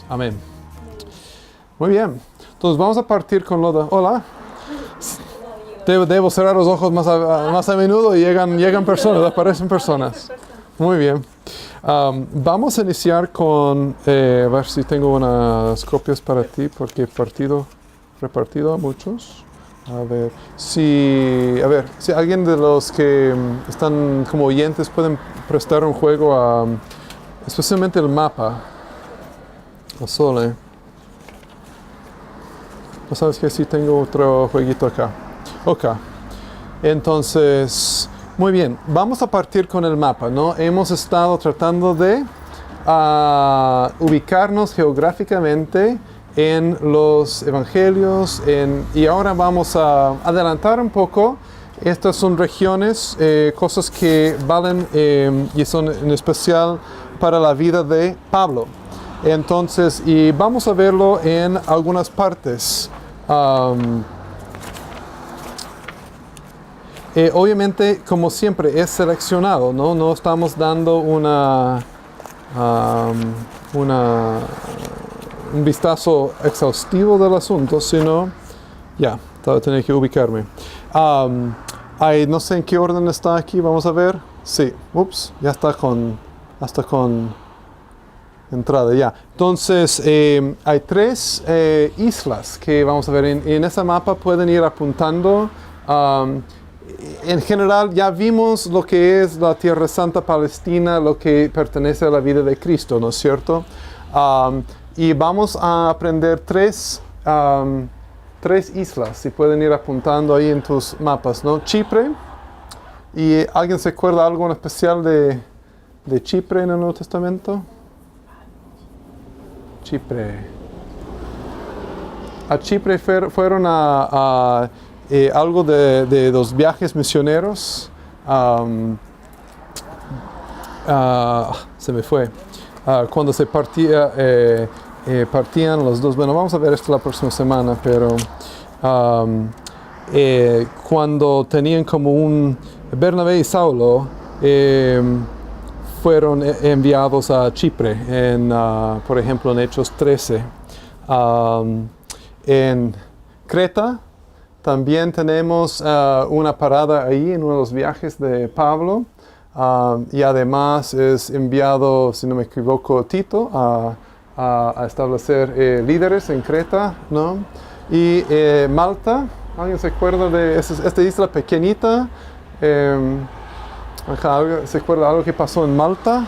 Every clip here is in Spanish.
Amén. Muy bien. Entonces vamos a partir con lo de... Hola. Debo cerrar los ojos más a menudo y llegan personas, aparecen personas. Muy bien. Vamos a iniciar con... a ver si tengo unas copias para ti, porque he repartido a muchos. A ver si alguien de los que están como oyentes pueden prestar un juego especialmente el mapa. A Sole. ¿No sabes que sí tengo otro jueguito acá? Ok. Entonces, muy bien. Vamos a partir con el mapa, ¿no? Hemos estado tratando de ubicarnos geográficamente en los evangelios y ahora vamos a adelantar un poco. Estas son regiones, cosas que valen y son en especial para la vida de Pablo. Entonces, y vamos a verlo en algunas partes. Obviamente, como siempre, es seleccionado, ¿no? No estamos dando un vistazo exhaustivo del asunto, sino... Ya, tengo que ubicarme. No sé en qué orden está aquí, vamos a ver. Sí, ya está hasta con entrada, ya. Entonces, hay 3 islas que vamos a ver. En ese mapa pueden ir apuntando. En general, ya vimos lo que es la Tierra Santa Palestina, lo que pertenece a la vida de Cristo, ¿no es cierto? Y vamos a aprender 3 islas, si pueden ir apuntando ahí en tus mapas, ¿no? Chipre. ¿Y alguien se acuerda algo en especial de Chipre en el Nuevo Testamento? Chipre. A Chipre fueron algo de los viajes misioneros. Se me fue. Cuando se partían los dos. Bueno, vamos a ver esto la próxima semana, pero cuando tenían como un Bernabé y Saulo, fueron enviados a Chipre, por ejemplo, en Hechos 13. En Creta también tenemos una parada ahí en uno de los viajes de Pablo. Y además es enviado, si no me equivoco, Tito a establecer líderes en Creta, ¿no? Y Malta, ¿alguien se acuerda de esta isla pequeñita? ¿Se acuerda algo que pasó en Malta?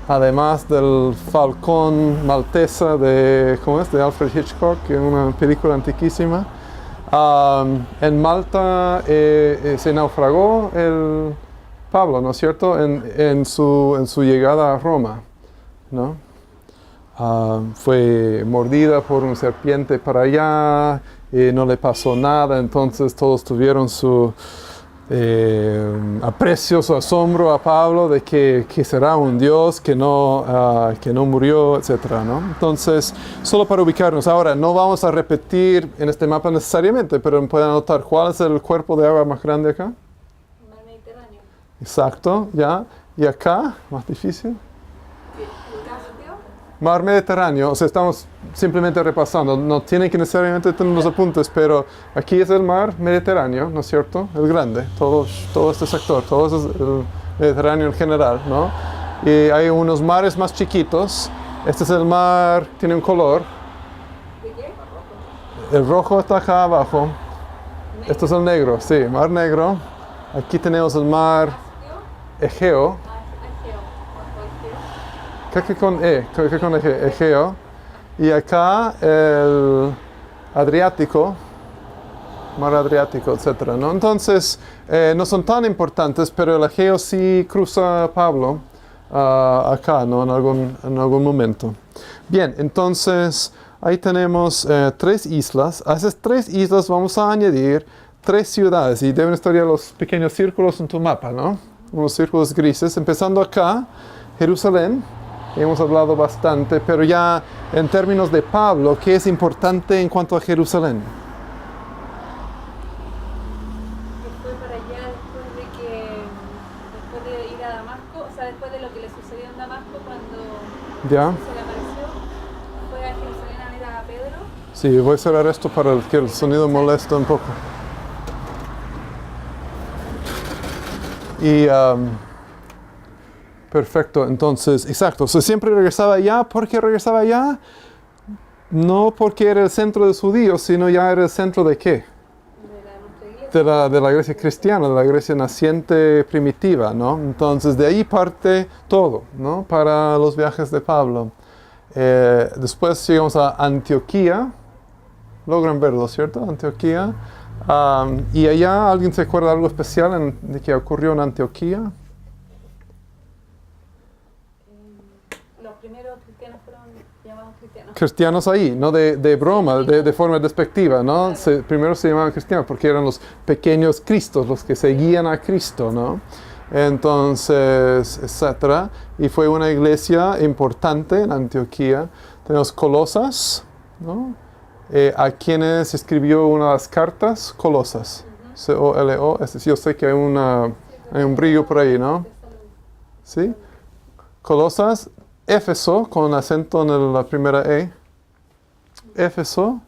Además del Falcón Maltesa de Alfred Hitchcock, que es una película antiquísima. En Malta se naufragó el Pablo, ¿no es cierto? En su llegada a Roma, ¿no? Fue mordida por una serpiente para allá, no le pasó nada, entonces todos tuvieron su aprecio, su asombro a Pablo de que será un Dios que no murió, etc., ¿no? Entonces, solo para ubicarnos, ahora no vamos a repetir en este mapa necesariamente, pero pueden anotar cuál es el cuerpo de agua más grande acá. Mar Mediterráneo. Exacto, ya. Y acá, más difícil. Caspio. Mar Mediterráneo, o sea, estamos simplemente repasando, no tienen que necesariamente tener los apuntes, pero aquí es el mar Mediterráneo, ¿no es cierto? El grande, todo este sector, todo es el Mediterráneo en general, ¿no? Y hay unos mares más chiquitos, este es el mar, tiene un color. ¿De qué? El rojo está acá abajo, este es el negro, sí, mar negro. Aquí tenemos el mar Egeo. Creo que con Egeo. Y acá el Adriático, mar Adriático, etc., ¿no? Entonces, no son tan importantes, pero el Egeo sí cruza Pablo acá, ¿no? En algún momento. Bien, entonces, ahí tenemos 3 islas. A esas 3 islas vamos a añadir 3 ciudades, y deben estar ya los pequeños círculos en tu mapa, ¿no? Unos círculos grises, empezando acá, Jerusalén. Hemos hablado bastante, pero ya en términos de Pablo, ¿qué es importante en cuanto a Jerusalén? Que fue para allá después después de ir a Damasco, o sea, después de lo que le sucedió en Damasco cuando ¿Ya? se le apareció, fue a Jerusalén a ver a Pedro. Sí, voy a cerrar esto para que el sonido moleste un poco. Y perfecto, entonces, exacto. Siempre regresaba allá. ¿Por qué regresaba allá? No porque era el centro de los judíos, sino ya era el centro de qué? Nuestra iglesia. De la iglesia cristiana, de la iglesia naciente primitiva, ¿no? Entonces de ahí parte todo, ¿no? Para los viajes de Pablo. Después llegamos a Antioquía. Logran verlo, ¿cierto? Antioquía. Y allá, ¿alguien se acuerda de algo especial de que ocurrió en Antioquía? Los primeros cristianos fueron llamados cristianos. Cristianos ahí, no de broma, de forma despectiva, ¿no? Primero se llamaban cristianos porque eran los pequeños Cristos, los que seguían a Cristo, ¿no? Entonces, etcétera. Y fue una iglesia importante en Antioquía. Tenemos Colosas, ¿no? A quienes escribió una de las cartas, Colosas. C-O-L-O. Yo sé que hay un brillo por ahí, ¿no? ¿Sí? Colosas. Éfeso, con acento en la primera E. Éfeso,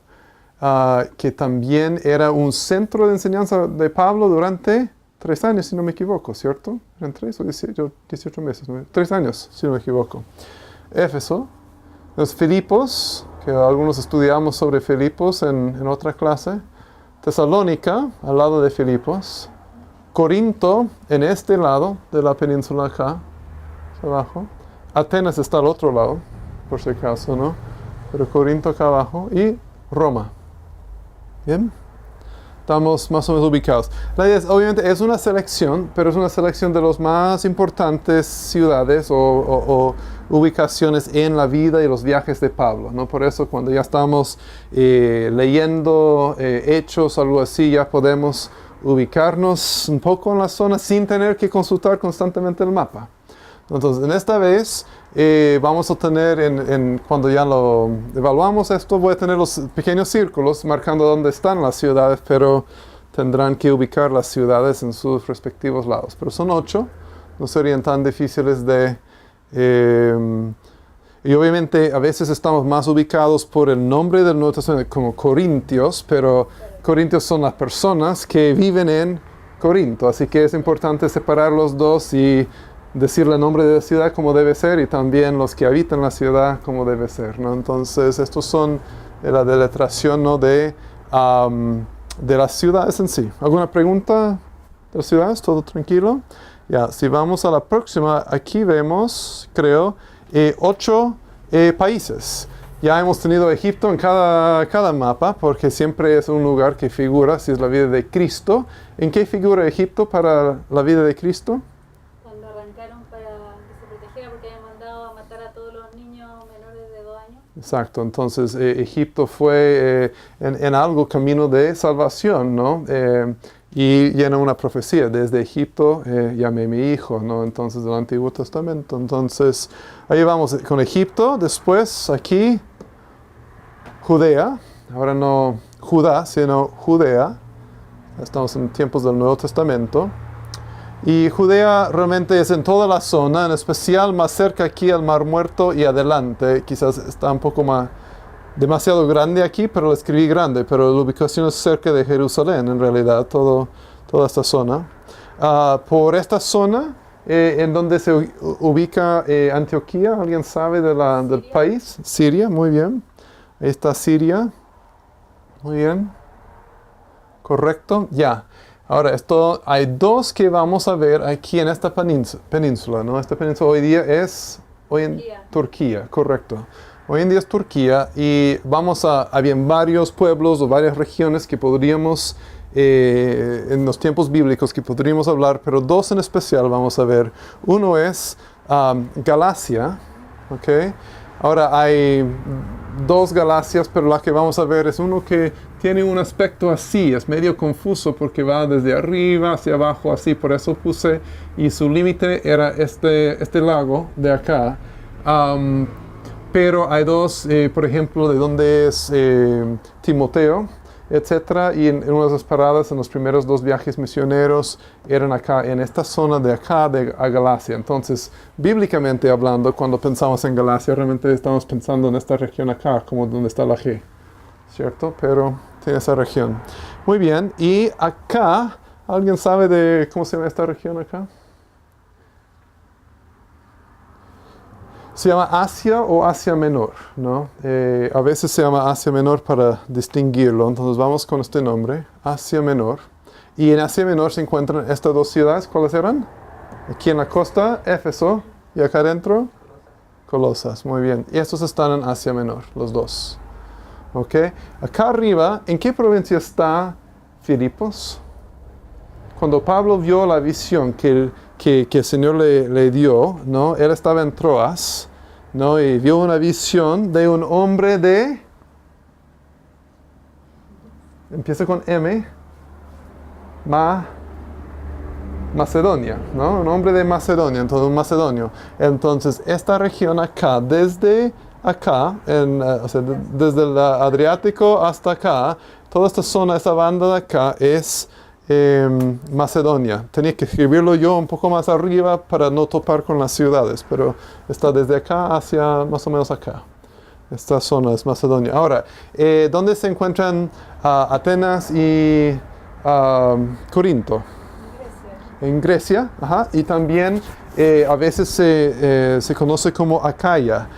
que también era un centro de enseñanza de Pablo durante 3 años, si no me equivoco, ¿cierto? ¿Eran 3 o 18 meses? 3 años, si no me equivoco. Éfeso. Los Filipos, que algunos estudiamos sobre Filipos en otra clase. Tesalónica, al lado de Filipos. Corinto, en este lado de la península acá, abajo. Atenas está al otro lado, por si acaso, ¿no? Pero Corinto acá abajo. Y Roma. ¿Bien? Estamos más o menos ubicados. La idea es, obviamente, es una selección, pero es una selección de las más importantes ciudades o ubicaciones en la vida y los viajes de Pablo, ¿no? Por eso, cuando ya estamos leyendo Hechos, algo así, ya podemos ubicarnos un poco en la zona sin tener que consultar constantemente el mapa. Entonces, en esta vez vamos a tener, cuando ya lo evaluamos esto, voy a tener los pequeños círculos marcando dónde están las ciudades, pero tendrán que ubicar las ciudades en sus respectivos lados. Pero son 8, no serían tan difíciles de... y obviamente a veces estamos más ubicados por el nombre del Nuevo Testamento, como Corintios, pero Corintios son las personas que viven en Corinto, así que es importante separar los dos y decirle el nombre de la ciudad como debe ser y también los que habitan la ciudad como debe ser, ¿no? Entonces, estos son la deletración, ¿no? de las ciudades en sí. ¿Alguna pregunta de las ciudades? ¿Todo tranquilo? Ya, si vamos a la próxima, aquí vemos, creo, 8 países. Ya hemos tenido Egipto en cada mapa, porque siempre es un lugar que figura, si es la vida de Cristo. ¿En qué figura Egipto para la vida de Cristo? Cuando arrancaron para que se protegiera porque habían mandado a matar a todos los niños menores de 2 años. Exacto, entonces Egipto fue en algo camino de salvación, ¿no? Y llena una profecía, desde Egipto llamé a mi hijo, ¿no? Entonces del Antiguo Testamento. Entonces ahí vamos con Egipto, después aquí Judea, ahora no Judá, sino Judea. Estamos en tiempos del Nuevo Testamento. Y Judea realmente es en toda la zona, en especial más cerca aquí al Mar Muerto y adelante. Quizás está un poco demasiado grande aquí, pero lo escribí grande. Pero la ubicación es cerca de Jerusalén, en realidad, toda esta zona. Por esta zona, en donde se ubica Antioquía, ¿alguien sabe del país? Siria, muy bien. Ahí está Siria. Muy bien. Correcto, ya. Ahora, hay 2 que vamos a ver aquí en esta península, ¿no? Esta península hoy día es Turquía, correcto. Hoy en día es Turquía y habían varios pueblos o varias regiones que podríamos, en los tiempos bíblicos, que podríamos hablar, pero 2 en especial vamos a ver. Uno es Galacia, ¿ok? Ahora hay 2 Galacias, pero la que vamos a ver es uno que tiene un aspecto así, es medio confuso porque va desde arriba hacia abajo así, por eso puse, y su límite era este lago de acá. Pero hay 2, por ejemplo, de donde es Timoteo, etcétera. Y en una de las paradas, en los primeros 2 viajes misioneros, eran acá, en esta zona de acá, a Galacia. Entonces, bíblicamente hablando, cuando pensamos en Galacia, realmente estamos pensando en esta región acá, como donde está la G, ¿cierto? Pero tiene esa región. Muy bien, y acá, ¿alguien sabe de cómo se llama esta región acá? Se llama Asia o Asia Menor, ¿no? A veces se llama Asia Menor para distinguirlo, entonces vamos con este nombre, Asia Menor. Y en Asia Menor se encuentran estas 2 ciudades, ¿cuáles eran? Aquí en la costa, Éfeso, y acá adentro, Colosas, muy bien. Y estos están en Asia Menor, los 2. ¿Ok? Acá arriba, ¿en qué provincia está Filipos? Cuando Pablo vio la visión que el Señor le dio, ¿no? Él estaba en Troas, ¿no? Y vio una visión de un hombre de... Empieza con M. Macedonia, ¿no? Un hombre de Macedonia, entonces un macedonio. Entonces, esta región acá, desde acá, o sea, desde el Adriático hasta acá, toda esta zona, esta banda de acá es... Macedonia. Tenía que escribirlo yo un poco más arriba para no topar con las ciudades, pero está desde acá hacia más o menos acá. Esta zona es Macedonia. Ahora, ¿dónde se encuentran Atenas y Corinto? En Grecia, ajá, y también a veces se conoce como Acaya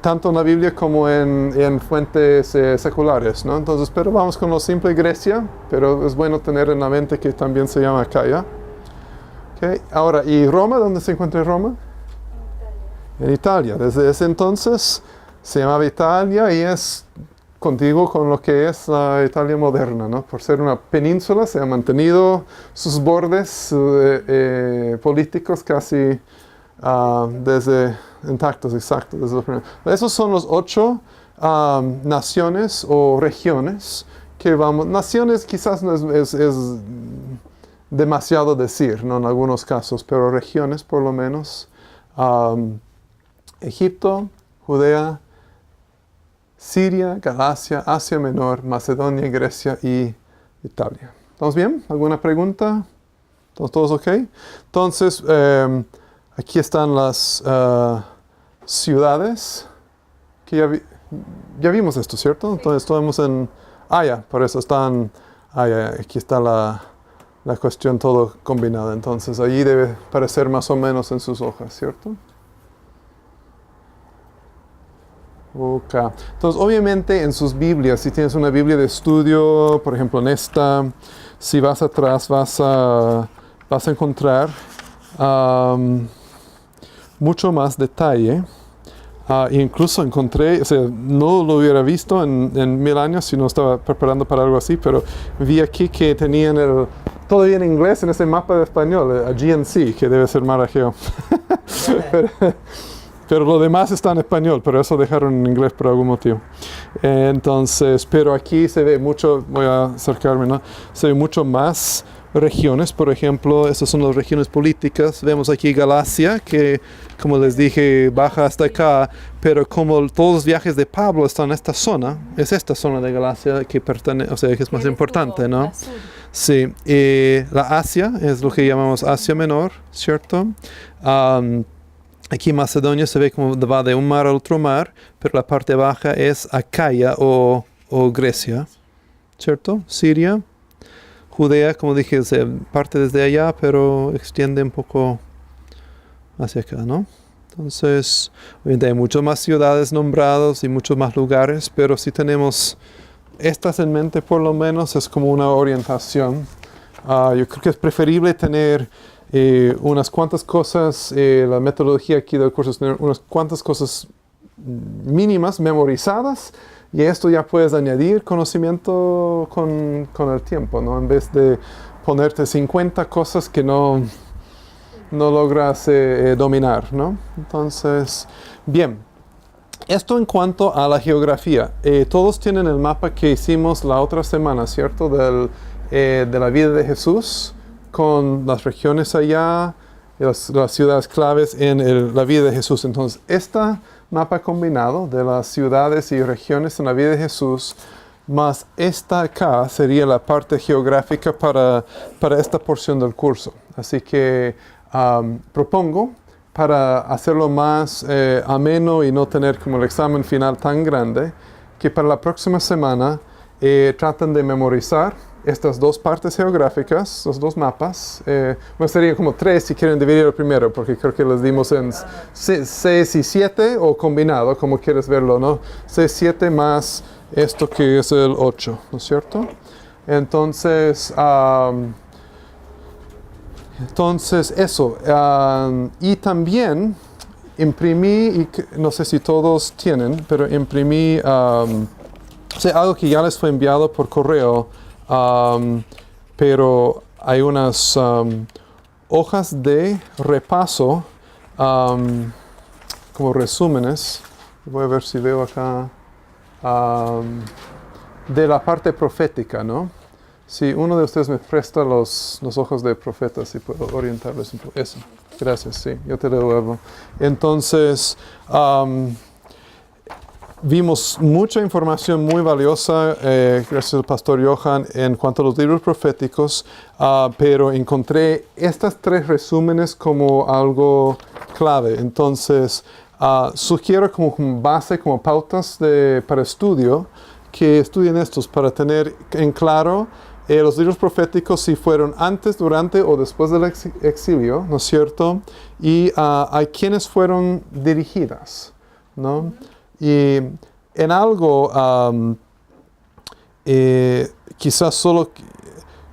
tanto en la Biblia como en fuentes seculares, ¿no? Entonces, pero vamos con lo simple, Grecia, pero es bueno tener en la mente que también se llama Acaya. Okay. Ahora, ¿y Roma? ¿Dónde se encuentra Roma? En Italia. Desde ese entonces se llamaba Italia y es contiguo con lo que es la Italia moderna, ¿no? Por ser una península se han mantenido sus bordes políticos casi desde intactos, exactos. Desde los primeros. Esos son los 8 naciones o regiones que vamos. Naciones quizás no es demasiado decir, ¿no? En algunos casos, pero regiones por lo menos. Egipto, Judea, Siria, Galacia, Asia Menor, Macedonia, Grecia y Italia. ¿Estamos bien? ¿Alguna pregunta? ¿Todos ok? Entonces, aquí están las ciudades, que ya vimos esto, ¿cierto? Sí. Entonces, estamos en... ya, por eso están... ya, aquí está la cuestión todo combinada. Entonces, allí debe parecer más o menos en sus hojas, ¿cierto? Ok. Entonces, obviamente en sus Biblias, si tienes una Biblia de estudio, por ejemplo en esta, si vas atrás vas a encontrar mucho más detalle. Incluso encontré, o sea, no lo hubiera visto en 1000 años si no estaba preparando para algo así, pero vi aquí que tenían todavía en inglés en ese mapa de español, a GNC, que debe ser Marajeo. Pero lo demás está en español, pero eso dejaron en inglés por algún motivo. Entonces, pero aquí se ve mucho, voy a acercarme, ¿no? Se ve mucho más regiones, por ejemplo, estas son las regiones políticas. Vemos aquí Galacia, que como les dije, baja hasta acá, pero como todos los viajes de Pablo están en esta zona, es esta zona de Galacia que pertenece, o sea, que es más importante, ¿no? Sí, la Asia es lo que llamamos Asia Menor, ¿cierto? Aquí Macedonia se ve como va de un mar al otro mar, pero la parte baja es Acaya o Grecia, ¿cierto? Siria, Judea, como dije, se parte desde allá, pero extiende un poco hacia acá, ¿no? Entonces, obviamente hay muchas más ciudades nombradas y muchos más lugares, pero si tenemos estas en mente por lo menos, es como una orientación. Yo creo que es preferible tener unas cuantas cosas, la metodología aquí del curso es tener unas cuantas cosas mínimas memorizadas y esto ya puedes añadir conocimiento con el tiempo, ¿no? En vez de ponerte 50 cosas que no logras dominar, ¿no? Entonces, bien, esto en cuanto a la geografía. Todos tienen el mapa que hicimos la otra semana, ¿cierto? De la vida de Jesús, con las regiones allá, las ciudades claves en la vida de Jesús. Entonces, esta mapa combinado de las ciudades y regiones en la vida de Jesús, más esta acá sería la parte geográfica para esta porción del curso. Así que propongo, para hacerlo más ameno y no tener como el examen final tan grande, que para la próxima semana traten de memorizar estas dos partes geográficas, los dos mapas. Bueno, sería como 3 si quieren dividir el primero, porque creo que los dimos en 6 y 7 o combinado, como quieres verlo, ¿no? 6, 7 más esto que es el 8, ¿no es cierto? Entonces, eso. Y también imprimí, y no sé si todos tienen, pero imprimí algo que ya les fue enviado por correo, pero hay unas hojas de repaso, como resúmenes. Voy a ver si veo acá, de la parte profética, ¿no? Si uno de ustedes me presta los ojos de profeta, si puedo orientarles un poco. Eso, gracias, sí, yo te lo devuelvo. Entonces, vimos mucha información muy valiosa, gracias al pastor Johan, en cuanto a los libros proféticos, pero encontré estas 3 resúmenes como algo clave. Entonces, sugiero como base, como pautas para estudio, que estudien estos para tener en claro los libros proféticos si fueron antes, durante o después del exilio, ¿no es cierto? Y a quienes fueron dirigidas, ¿no? Y en algo, quizás solo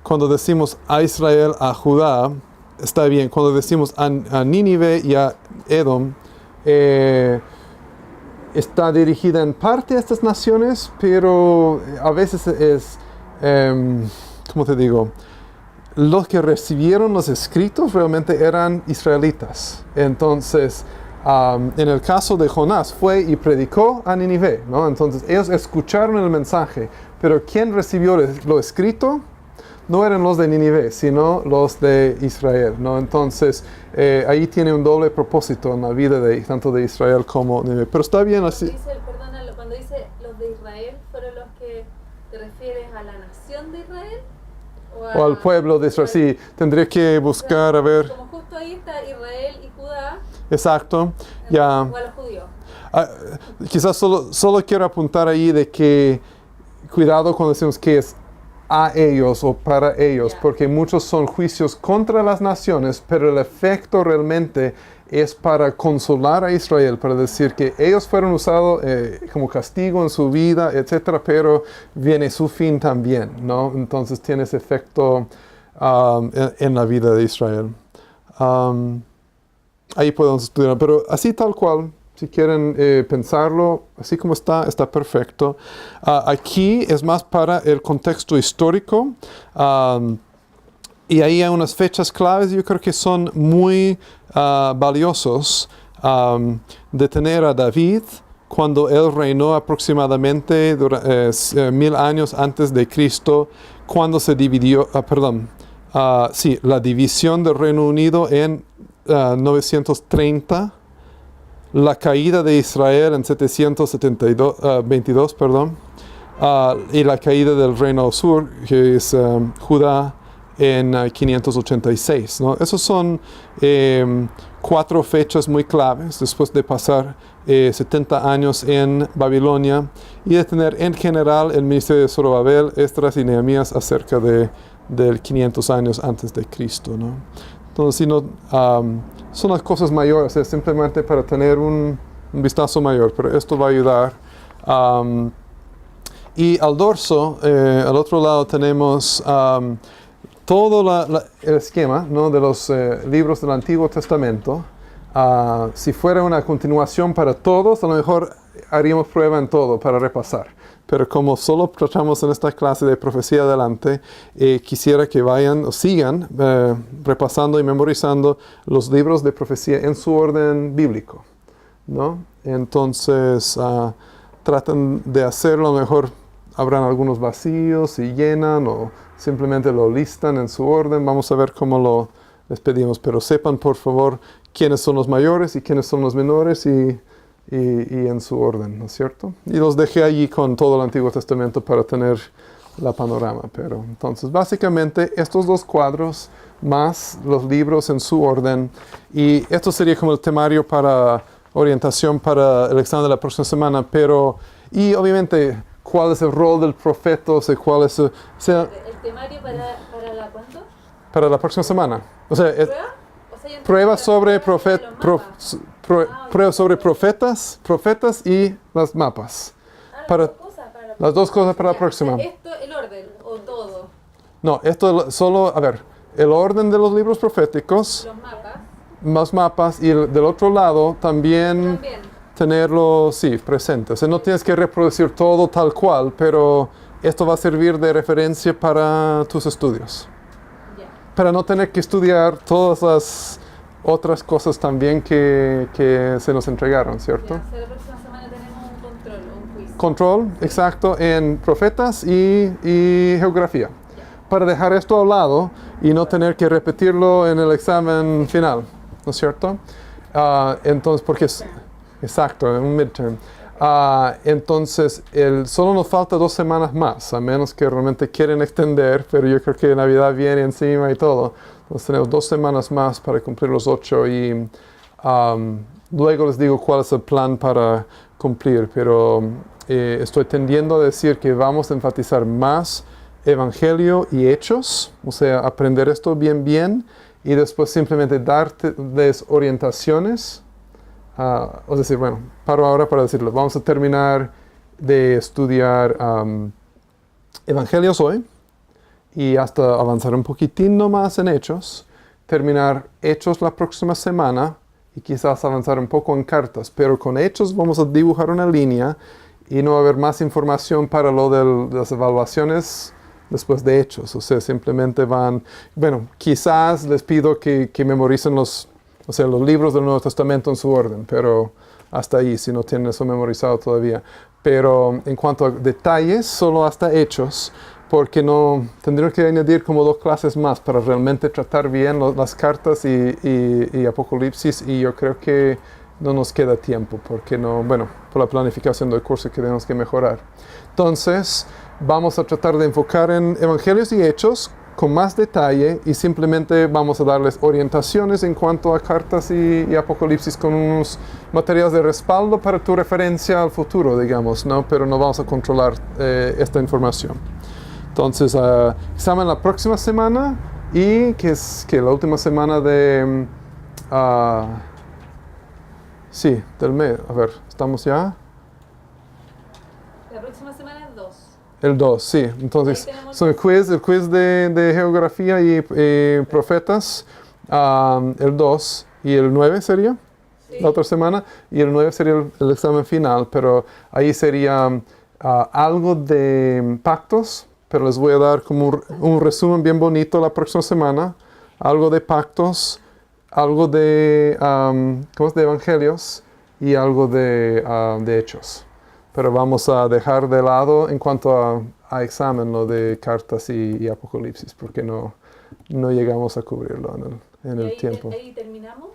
cuando decimos a Israel, a Judá, está bien. Cuando decimos a Nínive y a Edom, está dirigida en parte a estas naciones, pero a veces es, ¿cómo te digo? Los que recibieron los escritos realmente eran israelitas. Entonces, en el caso de Jonás, fue y predicó a Nínive, ¿no? Entonces, ellos escucharon el mensaje, pero quien recibió lo escrito no eran los de Nínive, sino los de Israel, ¿no? Entonces, ahí tiene un doble propósito en la vida tanto de Israel como Nínive. Pero está bien así. Cuando dice los de Israel, ¿fueron los que te refieres a la nación de Israel? O al pueblo de Israel, sí. Tendría que buscar, a ver. Como justo ahí está Israel y Judá. Exacto, ya. O a los judíos. Quizás solo quiero apuntar ahí de que cuidado cuando decimos que es a ellos o para ellos, porque muchos son juicios contra las naciones, pero el efecto realmente es para consolar a Israel, para decir que ellos fueron usados como castigo en su vida, etcétera, pero viene su fin también, ¿no? Entonces tiene ese efecto en la vida de Israel. Ahí podemos estudiar, pero así tal cual. Si quieren pensarlo, así como está perfecto. Aquí es más para el contexto histórico. Y ahí hay unas fechas claves, yo creo que son muy valiosos de tener a David cuando él reinó aproximadamente 1000 años antes de Cristo, cuando se dividió, la división del Reino Unido en 930. La caída de Israel en 722, y la caída del reino sur, que es Judá, en 586, ¿no? Esos son 4 fechas muy claves después de pasar 70 años en Babilonia y de tener en general el ministerio de Zorobabel, Esdras y Nehemías acerca del 500 años antes de Cristo, ¿no? Entonces, si no, son las cosas mayores, es simplemente para tener un vistazo mayor, pero esto va a ayudar. Y al dorso, al otro lado tenemos todo el esquema, ¿no? De los libros del Antiguo Testamento. Si fuera una continuación para todos, a lo mejor haríamos prueba en todo para repasar. Pero como solo tratamos en esta clase de profecía adelante, quisiera que vayan o sigan repasando y memorizando los libros de profecía en su orden bíblico, ¿no? Entonces, traten de hacerlo. A lo mejor habrán algunos vacíos y llenan o simplemente lo listan en su orden. Vamos a ver cómo les pedimos. Pero sepan, por favor, quiénes son los mayores y quiénes son los menores y y en su orden, ¿no es cierto? Y los dejé allí con todo el Antiguo Testamento para tener la panorama. Pero entonces, básicamente, estos dos cuadros más los libros en su orden. Y esto sería como el temario para orientación para el examen de la próxima semana. Pero, y obviamente, ¿cuál es el rol del profeta? O sea, ¿cuál es ¿El temario para la cuándo? para la próxima semana? O sea, ¿Prueba? O sea, yo pruebas sobre, entiendo que los mapas. pruebas sobre profetas y los mapas. Las Para, dos cosas para la las dos cosas para la Ya, próxima. ¿esto el orden o todo? No, esto solo, a ver, el orden de los libros proféticos, Los mapas. más mapas, y del otro lado también También. tenerlo, sí, presente. O sea, no tienes que reproducir todo tal cual, pero esto va a servir de referencia para tus estudios. Ya. Para no tener que estudiar todas las otras cosas también que se nos entregaron, ¿cierto? Ya, o sea, la próxima semana tenemos un control, un quiz. Control, exacto, en profetas y geografía. Para dejar esto a un lado y no tener que repetirlo en el examen final, ¿no es cierto? Entonces, porque es exacto, en un midterm. Entonces, solo nos falta 2 semanas más, a menos que realmente quieren extender, pero yo creo que Navidad viene encima y todo. Entonces, tenemos 2 semanas más para cumplir los 8 y luego les digo cuál es el plan para cumplir, pero estoy tendiendo a decir que vamos a enfatizar más Evangelio y Hechos, o sea, aprender esto bien, y después simplemente darles orientaciones. Es decir, bueno, paro ahora para decirlo. Vamos a terminar de estudiar Evangelios hoy y hasta avanzar un poquitín más en Hechos. Terminar Hechos la próxima semana y quizás avanzar un poco en cartas. Pero con Hechos vamos a dibujar una línea y no va a haber más información para lo de las evaluaciones después de Hechos. O sea, simplemente bueno, quizás les pido que memoricen los libros del Nuevo Testamento en su orden, pero hasta ahí, si no tienen eso memorizado todavía. Pero en cuanto a detalles, solo hasta Hechos, porque no tendríamos que añadir como 2 clases más para realmente tratar bien las cartas y Apocalipsis, y yo creo que no nos queda tiempo, porque por la planificación del curso que tenemos que mejorar. Entonces, vamos a tratar de enfocar en Evangelios y Hechos con más detalle y simplemente vamos a darles orientaciones en cuanto a cartas y Apocalipsis con unos materiales de respaldo para tu referencia al futuro, digamos, ¿no? Pero no vamos a controlar esta información. Entonces, examen la próxima semana y que es que la última semana de... sí, del mes. A ver, ¿estamos ya? La próxima semana es 2. El 2, sí. Entonces, Ahí tenemos son el quiz de geografía y profetas, el 2 y el 9 sería Sí. la otra semana, y el 9 sería el examen final, pero ahí sería algo de pactos, pero les voy a dar como un resumen bien bonito la próxima semana, algo de pactos, algo de, de evangelios y algo de hechos. Pero vamos a dejar de lado en cuanto a examen lo de cartas y Apocalipsis, porque no llegamos a cubrirlo en el tiempo. ¿Ahí terminamos?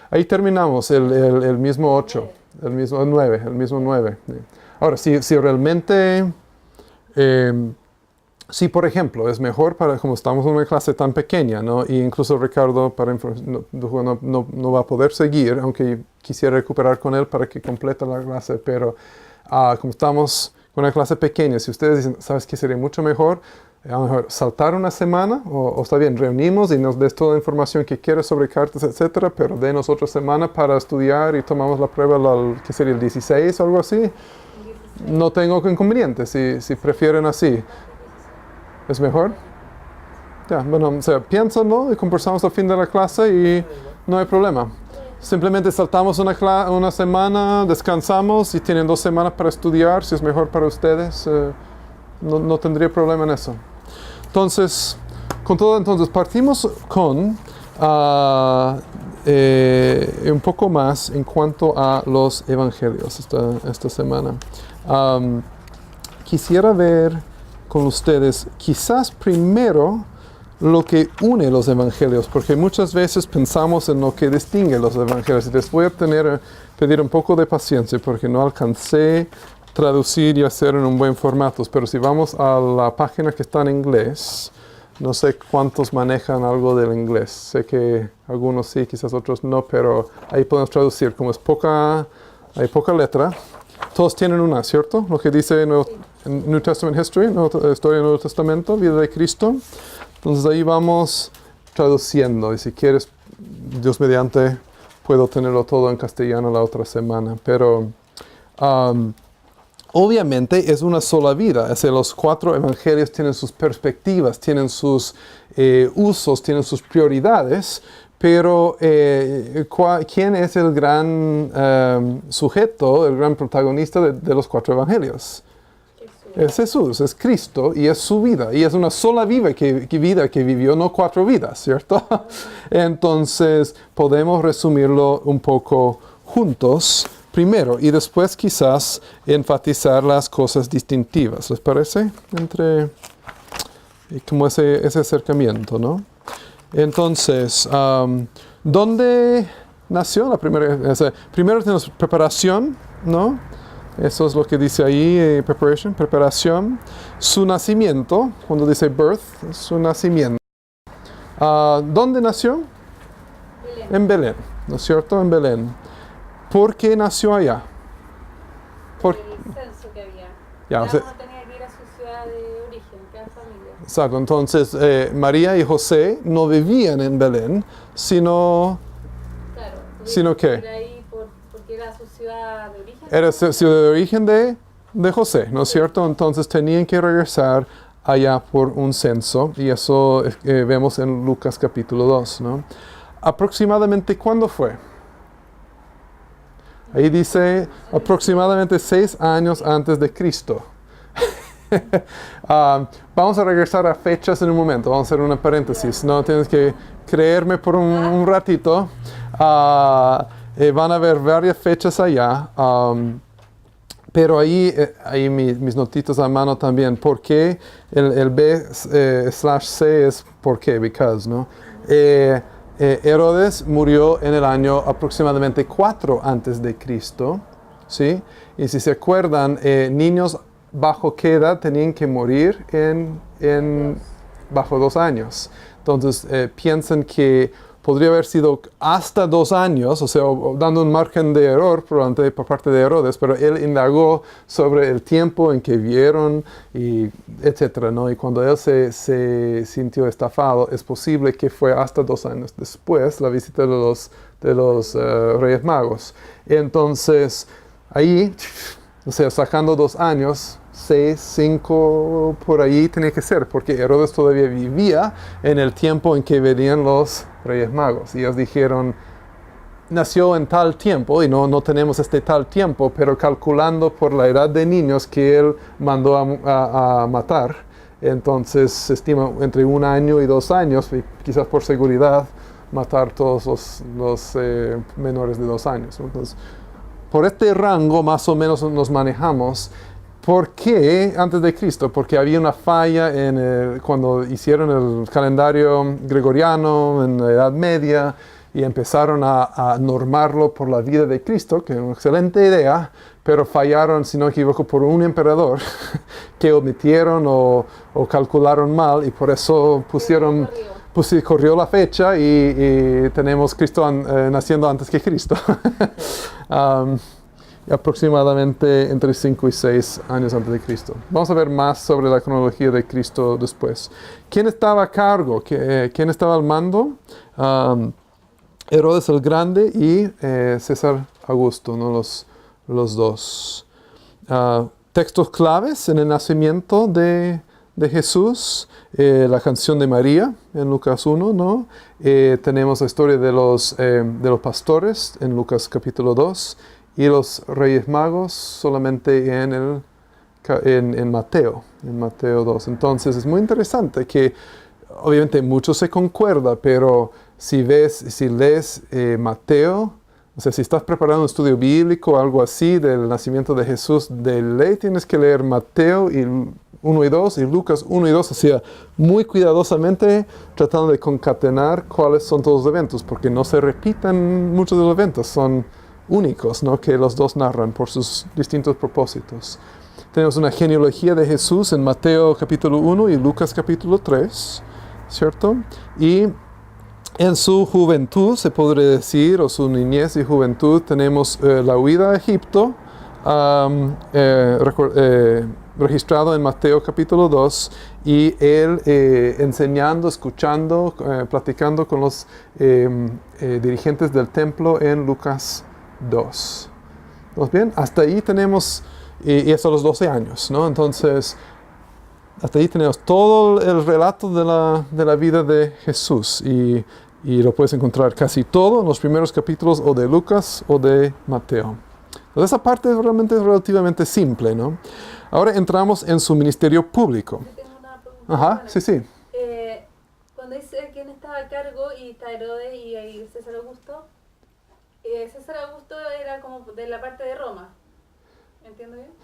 Ahí terminamos el mismo 8, el mismo 9. Sí. Ahora, si realmente, si por ejemplo es mejor como estamos en una clase tan pequeña, ¿no? Y incluso Ricardo no va a poder seguir, aunque quisiera recuperar con él para que complete la clase, pero como estamos con una clase pequeña, si ustedes dicen, ¿sabes qué sería mucho mejor? A lo mejor saltar una semana, o está bien, reunimos y nos des toda la información que quieres sobre cartas, etcétera, pero denos otra semana para estudiar y tomamos la prueba, que sería el 16 o algo así. No tengo inconveniente, si prefieren así. ¿Es mejor? Ya, bueno, o sea, piénsenlo y conversamos al fin de la clase y no hay problema. Simplemente saltamos una semana, descansamos y tienen 2 semanas para estudiar, si es mejor para ustedes. No tendría problema en eso. Entonces, partimos con un poco más en cuanto a los evangelios esta semana. Quisiera ver con ustedes, quizás primero, lo que une los evangelios, porque muchas veces pensamos en lo que distingue los evangelios. Y les voy a pedir un poco de paciencia porque no alcancé traducir y hacer en un buen formato. Pero si vamos a la página que está en inglés, no sé cuántos manejan algo del inglés. Sé que algunos sí, quizás otros no, pero ahí podemos traducir. Como hay poca letra, todos tienen una, ¿cierto? Lo que dice en New Testament History, Historia del Nuevo Testamento, vida de Cristo. Entonces ahí vamos traduciendo. Y si quieres, Dios mediante, puedo tenerlo todo en castellano la otra semana. Pero obviamente es una sola vida. Es decir, los 4 evangelios tienen sus perspectivas, tienen sus usos, tienen sus prioridades. Pero ¿quién es el gran sujeto, el gran protagonista de los 4 evangelios? Es Jesús, es Cristo y es su vida. Y es una sola vida que vivió, no 4 vidas, ¿cierto? Entonces podemos resumirlo un poco juntos primero y después quizás enfatizar las cosas distintivas. ¿Les parece? Como ese acercamiento, ¿no? Entonces, ¿dónde nació la primera? Primero tenemos preparación, ¿no? Eso es lo que dice ahí, preparación. Su nacimiento, cuando dice birth, su nacimiento. ¿Dónde nació? Belén. En Belén, ¿no es cierto? En Belén. ¿Por qué nació allá? El censo que había. Ya, Cada uno tenía que ir a su ciudad de origen, cada familia. Exacto, entonces María y José no vivían en Belén, sino Claro. ¿Sino qué? Ir ahí porque era su ciudad de origen. era ciudad de origen de José, ¿no es cierto? Entonces tenían que regresar allá por un censo, y eso vemos en Lucas capítulo 2, ¿no? ¿Aproximadamente cuándo fue? Ahí dice aproximadamente 6 años antes de Cristo. Vamos a regresar a fechas en un momento, vamos a hacer una paréntesis, no tienes que creerme por un ratito. Van a haber varias fechas allá, pero ahí mis notitas a mano también. ¿Por qué? El B/C es ¿por qué? Because, ¿no? Herodes murió en el año aproximadamente 4 antes de Cristo, ¿sí? Y si se acuerdan, niños bajo qué edad tenían que morir bajo 2 años. Entonces piensan que podría haber sido hasta 2 años, o sea, dando un margen de error probablemente por parte de Herodes, pero él indagó sobre el tiempo en que vieron, y etcétera, ¿no? Y cuando él se sintió estafado, es posible que fue hasta 2 años después la visita de los Reyes Magos. Entonces, ahí, o sea, sacando 2 años, 6, 5, por ahí tenía que ser, porque Herodes todavía vivía en el tiempo en que venían los Reyes Magos. Y ellos dijeron, nació en tal tiempo, y no tenemos este tal tiempo, pero calculando por la edad de niños que él mandó a matar, entonces se estima entre 1 año y 2 años, y quizás por seguridad, matar todos los menores de 2 años. Entonces, por este rango más o menos nos manejamos. ¿Por qué antes de Cristo? Porque había una falla cuando hicieron el calendario gregoriano en la Edad Media y empezaron a normarlo por la vida de Cristo, que es una excelente idea, pero fallaron, si no me equivoco, por un emperador que omitieron o calcularon mal, y por eso corrió la fecha y tenemos Cristo naciendo antes que Cristo. Aproximadamente entre 5 y 6 años antes de Cristo. Vamos a ver más sobre la cronología de Cristo después. ¿Quién estaba a cargo? ¿Quién estaba al mando? Herodes el Grande y César Augusto, ¿no? Los dos. Textos claves en el nacimiento de Jesús. La canción de María en Lucas 1, ¿no? Tenemos la historia de los pastores en Lucas capítulo 2. Y los Reyes Magos solamente en Mateo 2. Entonces es muy interesante que obviamente mucho se concuerda, pero si lees Mateo O sea, si estás preparando un estudio bíblico o algo así del nacimiento de Jesús, de ley tienes que leer Mateo 1 y 2 y Lucas 1 y 2, o sea, muy cuidadosamente tratando de concatenar cuáles son todos los eventos, porque no se repiten muchos de los eventos, son únicos, ¿no? Que los dos narran por sus distintos propósitos. Tenemos una genealogía de Jesús en Mateo capítulo 1 y Lucas capítulo 3, ¿cierto? Y en su juventud, se podría decir, o su niñez y juventud, tenemos la huida a Egipto, registrado en Mateo capítulo 2, y él enseñando, escuchando, platicando con los dirigentes del templo en Lucas 2. ¿Estamos bien? Hasta ahí tenemos, y eso a los 12 años, ¿no? Entonces, hasta ahí tenemos todo el relato de la vida de Jesús, y lo puedes encontrar casi todo en los primeros capítulos o de Lucas o de Mateo. Entonces, esa parte realmente es relativamente simple, ¿no? Ahora entramos en su ministerio público. Yo tengo una pregunta. Ajá, sí, sí. Cuando dice quién estaba a cargo y está Herodes y César Augusto, César Augusto era como de la parte de Roma. ¿Entiendo bien? Como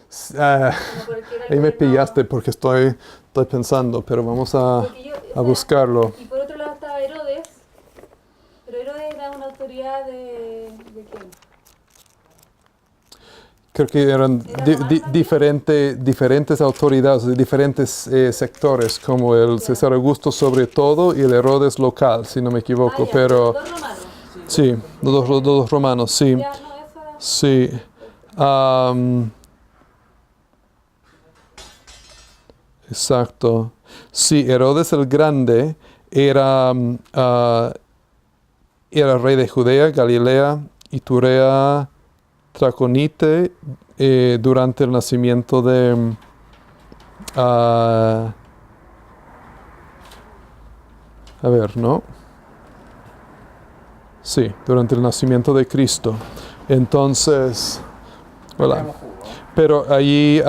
porque era el Ahí me gobierno- pillaste porque estoy pensando, pero vamos a buscarlo. Y por otro lado estaba Herodes, pero Herodes era una autoridad de quién? Creo que eran diferentes autoridades, de diferentes sectores, como el César Augusto sobre todo y el Herodes local, si no me equivoco, Ya, pero dos romanos. sí, los dos romanos, sí, Ya, no, eso era... sí. Exacto. Sí, Herodes el Grande era rey de Judea, Galilea, Iturea, Traconite, durante el nacimiento de a ver, ¿no? Sí, durante el nacimiento de Cristo. Entonces, hola. Pero allí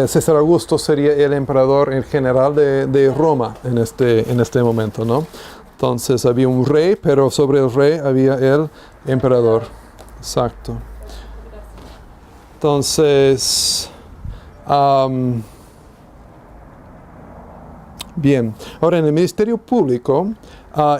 César Augusto sería el emperador en general de Roma en este momento, ¿no? Entonces había un rey, pero sobre el rey había el emperador. Exacto. Entonces, bien. Ahora en el ministerio público,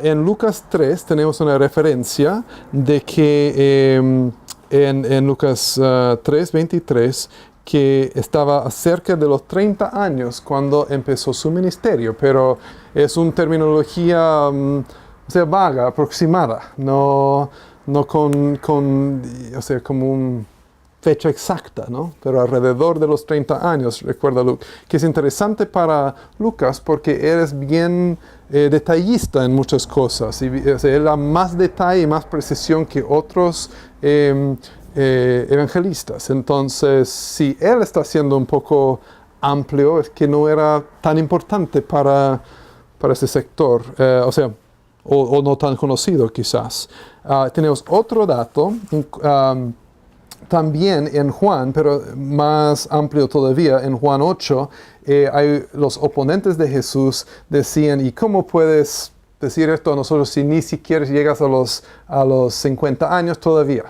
en Lucas 3 tenemos una referencia de que en Lucas 3, 23, que estaba cerca de los 30 años cuando empezó su ministerio, pero es una terminología o sea, vaga, aproximada, no con o sea, como una fecha exacta, ¿no? Pero alrededor de los 30 años, recuerda Luke, que es interesante para Lucas porque él es bien detallista en muchas cosas, y o sea, él da más detalle y más precisión que otros evangelistas. Entonces, si él está siendo un poco amplio, es que no era tan importante para ese sector, o sea, o no tan conocido quizás. Tenemos otro dato, también en Juan, pero más amplio todavía, en Juan 8, los oponentes de Jesús decían, ¿y cómo puedes decir esto a nosotros si ni siquiera llegas a los 50 años todavía?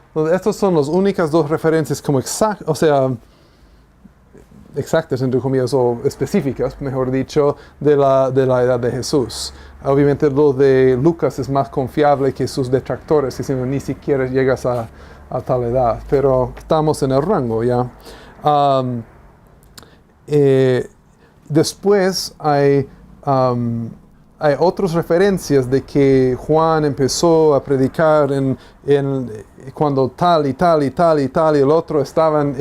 Entonces, estas son las únicas dos referencias como exactas, entre comillas, o específicas, mejor dicho, de la edad de Jesús. Obviamente lo de Lucas es más confiable que sus detractores, diciendo ni siquiera llegas a tal edad, pero estamos en el rango ya. Después hay otras referencias de que Juan empezó a predicar cuando tal y tal y tal y tal y el otro estaban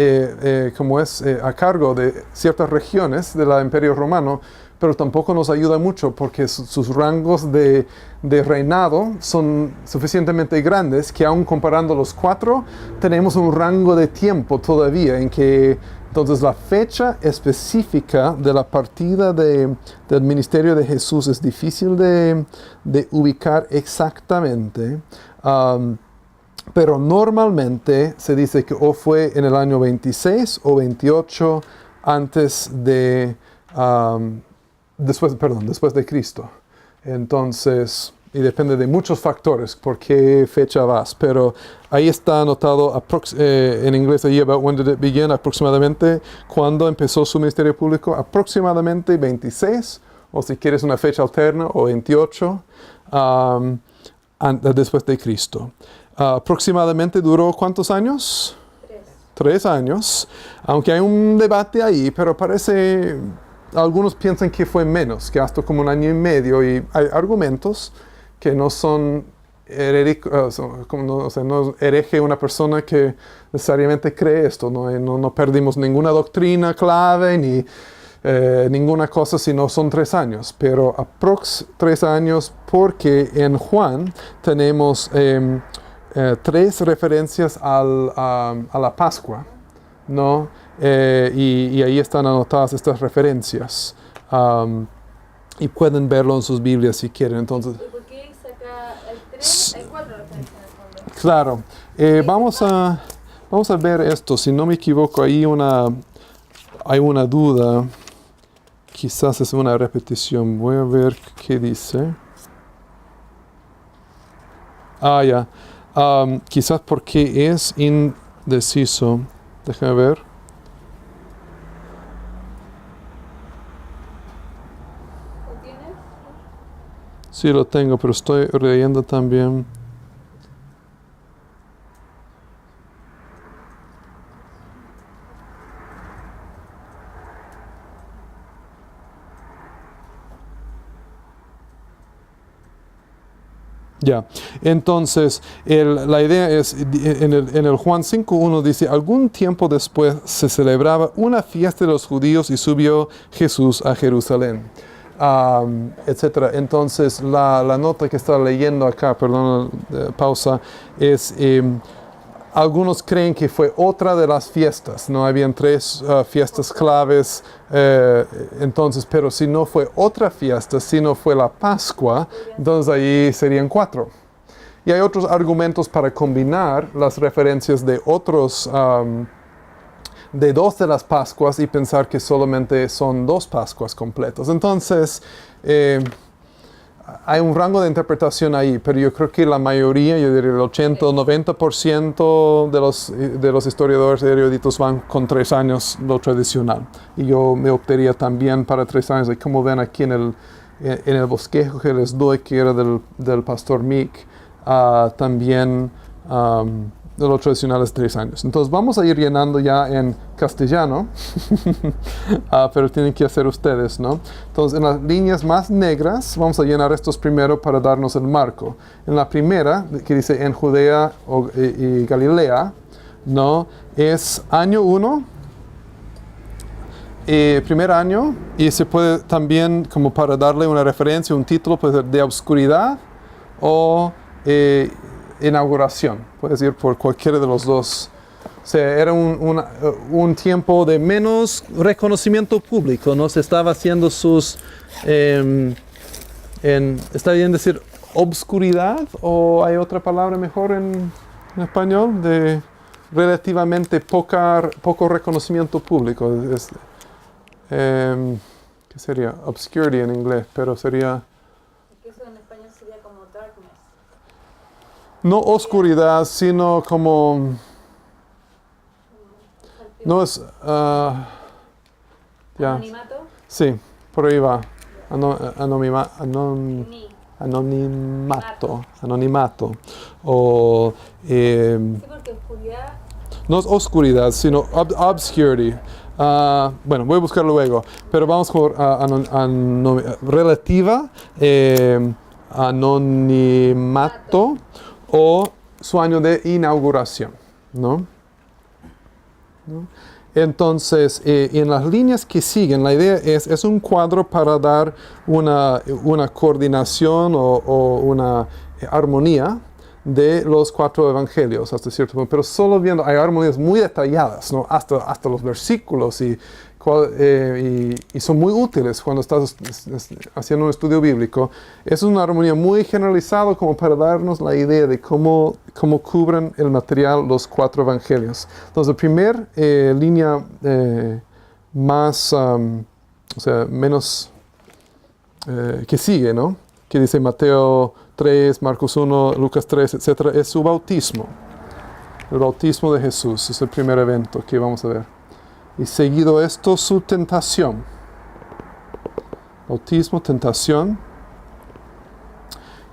a cargo de ciertas regiones del Imperio Romano, pero tampoco nos ayuda mucho porque sus rangos de reinado son suficientemente grandes que aún comparando los cuatro tenemos un rango de tiempo todavía en que entonces la fecha específica de la partida del ministerio de Jesús es difícil de ubicar exactamente, pero normalmente se dice que o fue en el año 26 o 28 antes de después de Cristo. Entonces, y depende de muchos factores por qué fecha vas, pero ahí está anotado en inglés ahí about when did it begin, aproximadamente cuando empezó su ministerio público, aproximadamente 26, o si quieres una fecha alterna, o 28 después de Cristo. Aproximadamente duró ¿cuántos años? 3 años, aunque hay un debate ahí, pero parece, algunos piensan que fue menos, que hasta como 1 año y medio, y hay argumentos que no son no hereje una persona que necesariamente cree esto, no perdimos ninguna doctrina clave, ni ninguna cosa, sino son 3 años, pero aprox 3 años, porque en Juan tenemos 3 referencias a la Pascua, ¿no? Y ahí están anotadas estas referencias. Y pueden verlo en sus Biblias si quieren. Entonces, ¿Y por qué saca el 3? Hay 4 referencias en el fondo. claro. Vamos a ver esto. Si no me equivoco, hay una duda. Quizás es una repetición. Voy a ver qué dice. Ya. Quizás porque es indeciso. Déjame ver. ¿Lo tienes? Sí, lo tengo, pero estoy leyendo también. Ya, entonces la idea es, en el Juan 5:1 dice, algún tiempo después se celebraba una fiesta de los judíos y subió Jesús a Jerusalén, etc. Entonces la nota que está leyendo acá, perdón, pausa, es, algunos creen que fue otra de las fiestas, no habían 3 fiestas claves, entonces, pero si no fue otra fiesta, si no fue la Pascua, entonces ahí serían 4. Y hay otros argumentos para combinar las referencias de otros, de 2 de las Pascuas y pensar que solamente son 2 Pascuas completas. Entonces, hay un rango de interpretación ahí, pero yo creo que la mayoría, yo diría el 80 o 90% de los historiadores eruditos van con 3 años lo tradicional. Y yo me optaría también para 3 años, y como ven aquí en el bosquejo que les doy, que era del pastor Meek, también de lo tradicional es 3 años. Entonces vamos a ir llenando ya en castellano, pero tienen que hacer ustedes, ¿no? Entonces en las líneas más negras vamos a llenar estos primero para darnos el marco. En la primera, que dice en Judea y Galilea, ¿no? Es año 1, primer año, y se puede también, como para darle una referencia, un título, puede ser de obscuridad o inauguración, puedes ir por cualquiera de los dos. O sea, era un tiempo de menos reconocimiento público, ¿no? Se estaba haciendo sus, ¿está bien decir obscuridad? ¿O hay otra palabra mejor en español? De relativamente poco reconocimiento público. ¿Qué sería? Obscurity en inglés, pero sería... Eso en español sería como darkness. No oscuridad, sino como... No es... ya. ¿Anonimato? Sí, por ahí va. Anonimato. O... Sí, porque oscuridad... no es oscuridad, sino obscurity. Bueno, voy a buscarlo luego. Pero vamos por relativa, anonimato o su año de inauguración, ¿no? Entonces, en las líneas que siguen, la idea es un cuadro para dar una coordinación o una armonía de los 4 evangelios hasta cierto punto, pero solo viendo, hay armonías muy detalladas, ¿no? hasta los versículos y son muy útiles cuando estás haciendo un estudio bíblico. Es una armonía muy generalizada como para darnos la idea de cómo cubren el material los 4 evangelios. Entonces, la primera línea más, o sea, menos, que sigue, ¿no? que dice Mateo 3, Marcos 1, Lucas 3, etc., es su bautismo. El bautismo de Jesús es el primer evento que vamos a ver. Y seguido esto, su tentación. Bautismo, tentación.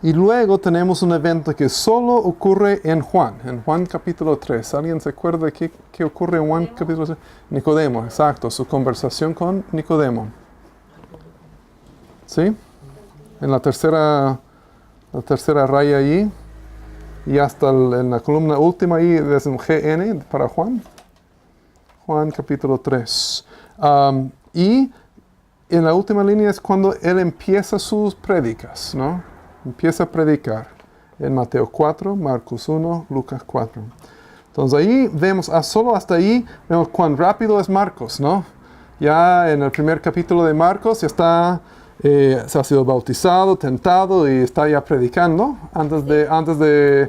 Y luego tenemos un evento que solo ocurre en Juan capítulo 3. ¿Alguien se acuerda de qué ocurre en Juan capítulo 3? Nicodemo, exacto, su conversación con Nicodemo. ¿Sí? En la tercera raya allí, y hasta en la columna última ahí es un GN para Juan. Juan capítulo 3. Y en la última línea es cuando él empieza sus prédicas, ¿no? Empieza a predicar en Mateo 4, Marcos 1, Lucas 4. Entonces ahí vemos, solo hasta ahí, vemos cuán rápido es Marcos, ¿no? Ya en el primer capítulo de Marcos ya está, se ha sido bautizado, tentado y está ya predicando antes de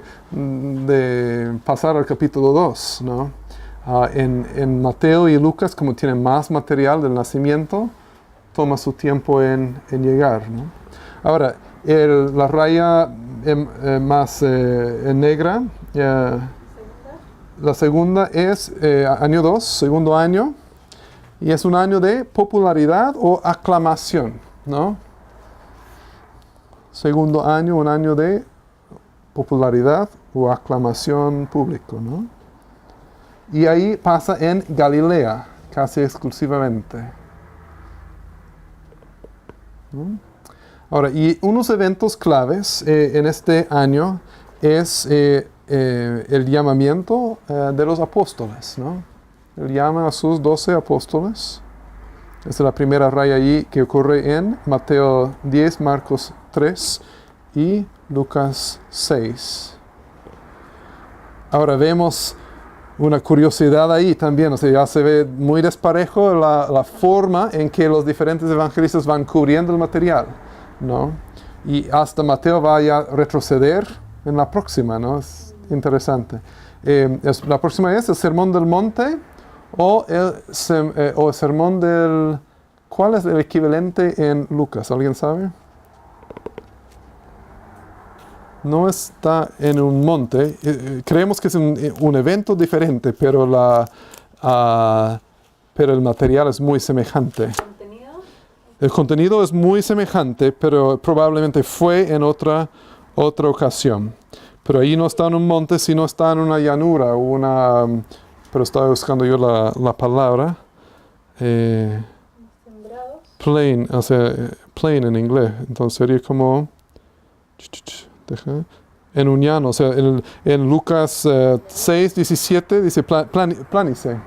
pasar al capítulo 2, ¿no? En Mateo y Lucas, como tienen más material del nacimiento, toma su tiempo en llegar, ¿no? Ahora, la raya más negra, la segunda es año 2, segundo año, y es un año de popularidad o aclamación, ¿no? Segundo año, un año de popularidad o aclamación público, ¿no? Y ahí pasa en Galilea, casi exclusivamente, ¿no? Ahora, y unos eventos claves en este año es el llamamiento de los apóstoles, ¿no? Él llama a sus 12 apóstoles. Esta es la primera raya allí que ocurre en Mateo 10, Marcos 3 y Lucas 6. Ahora vemos una curiosidad ahí también, o sea, ya se ve muy desparejo la forma en que los diferentes evangelistas van cubriendo el material, ¿no? Y hasta Mateo va a retroceder en la próxima, ¿no? Es interesante. La próxima es el Sermón del Monte o el Sermón del... ¿Cuál es el equivalente en Lucas? ¿Alguien sabe? No está en un monte. Creemos que es un evento diferente, pero el material es muy semejante. El contenido es muy semejante, pero probablemente fue en otra ocasión. Pero ahí no está en un monte, sino está en una llanura, pero estaba buscando yo la palabra. Plain, o sea, plain en inglés. Entonces sería como... en un llano, o sea, en Lucas 6, 17 dice planicie.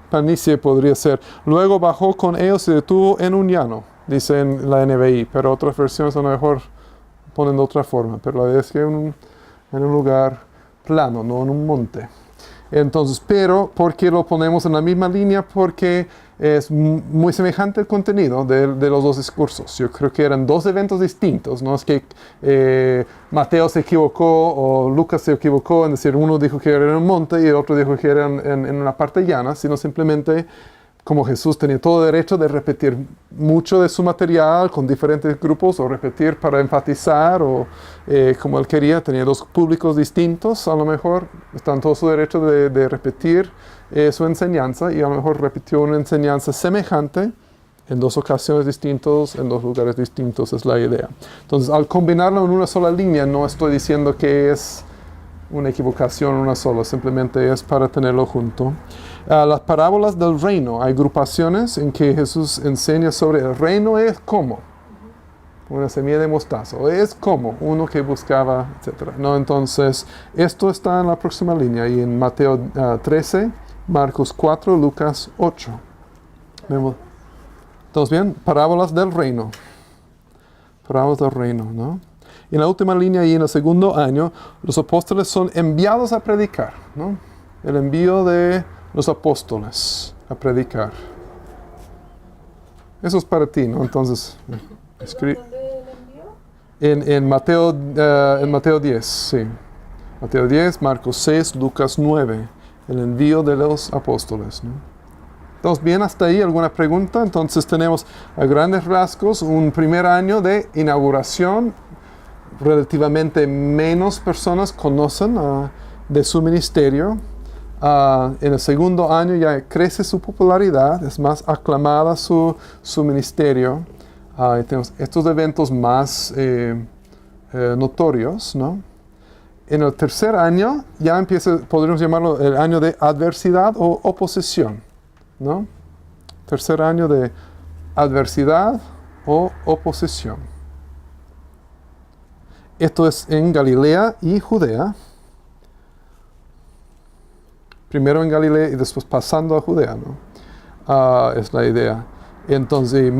Planicie podría ser. Luego bajó con ellos y se detuvo en un llano, dice en la NBI, pero otras versiones a lo mejor ponen de otra forma, pero la idea es que en un lugar plano, no en un monte. Entonces, pero, ¿por qué lo ponemos en la misma línea? Porque es muy semejante el contenido de los dos discursos. Yo creo que eran dos eventos distintos. No es que Mateo se equivocó o Lucas se equivocó en decir uno dijo que era en un monte y el otro dijo que era en una parte llana, sino simplemente como Jesús tenía todo derecho de repetir mucho de su material con diferentes grupos o repetir para enfatizar o como él quería, tenía dos públicos distintos, a lo mejor está en todo su derecho de repetir su enseñanza y a lo mejor repitió una enseñanza semejante en dos ocasiones distintas, en dos lugares distintos, es la idea. Entonces, al combinarlo en una sola línea, no estoy diciendo que es una equivocación una sola, simplemente es para tenerlo junto. Las parábolas del reino, hay agrupaciones en que Jesús enseña sobre el reino es como una semilla de mostaza, o es como uno que buscaba, etc. ¿No? Entonces, esto está en la próxima línea, y en Mateo 13, Marcos 4, Lucas 8. ¿Vemos? ¿Todos bien? Parábolas del reino. Parábolas del reino, ¿no? Y en la última línea y en el segundo año, los apóstoles son enviados a predicar, ¿no? El envío de los apóstoles a predicar. Eso es para ti, ¿no? Entonces, ¿Dónde el envió? en Mateo 10, sí. Mateo 10, Marcos 6, Lucas 9. El envío de los apóstoles, ¿no? ¿Todos bien hasta ahí? ¿Alguna pregunta? Entonces tenemos a grandes rasgos un primer año de inauguración relativamente menos personas conocen de su ministerio. En el segundo año ya crece su popularidad, es más aclamada su ministerio. Y tenemos estos eventos más notorios, ¿no? En el tercer año ya empieza, podríamos llamarlo el año de adversidad o oposición, ¿no? Tercer año de adversidad o oposición. Esto es en Galilea y Judea. Primero en Galilea y después pasando a Judea, ¿no? Es la idea. Entonces,